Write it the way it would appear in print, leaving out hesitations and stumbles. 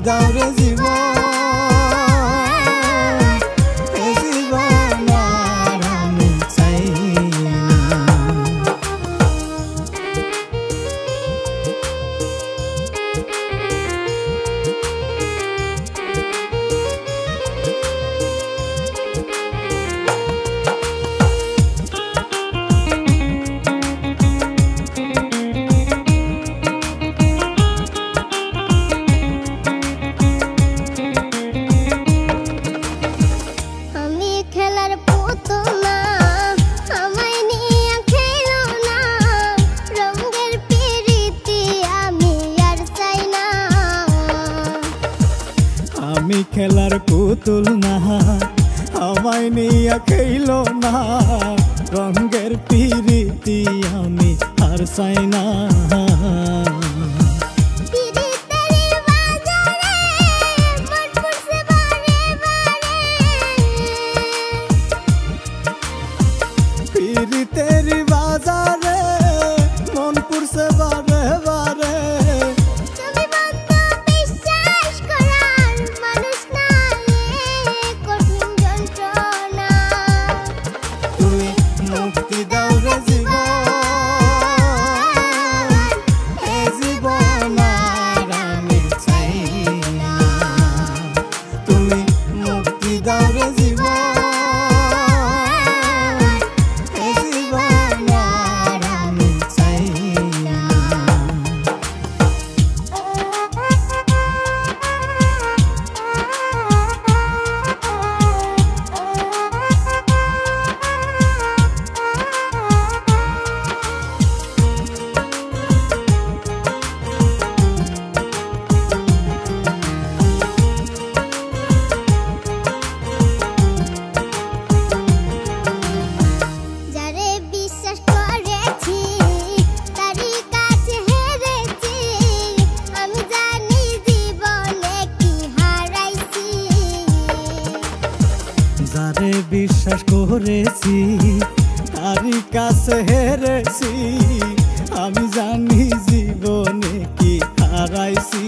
দাও রে জীবন, এ জীবন আর আমি চাই না। আমি খেলার পুতুল না, আমায় নিয়ে খেলো না, রঙের পিরিতি আমি আর চাই না। পিরিতেরি বাজারে মন পুরছে বারে বারে, মুক্তি দাও রে জীবন, এ জীবন আর আমি চাই না। তুমি মুক্তি দাও রে জীবন, এ জীবন আর আমি চাই না। যারে বিশ্বাস করেছি তারই কাছে হেরেছি, আমি জানি জীবনে কি হারাইছি।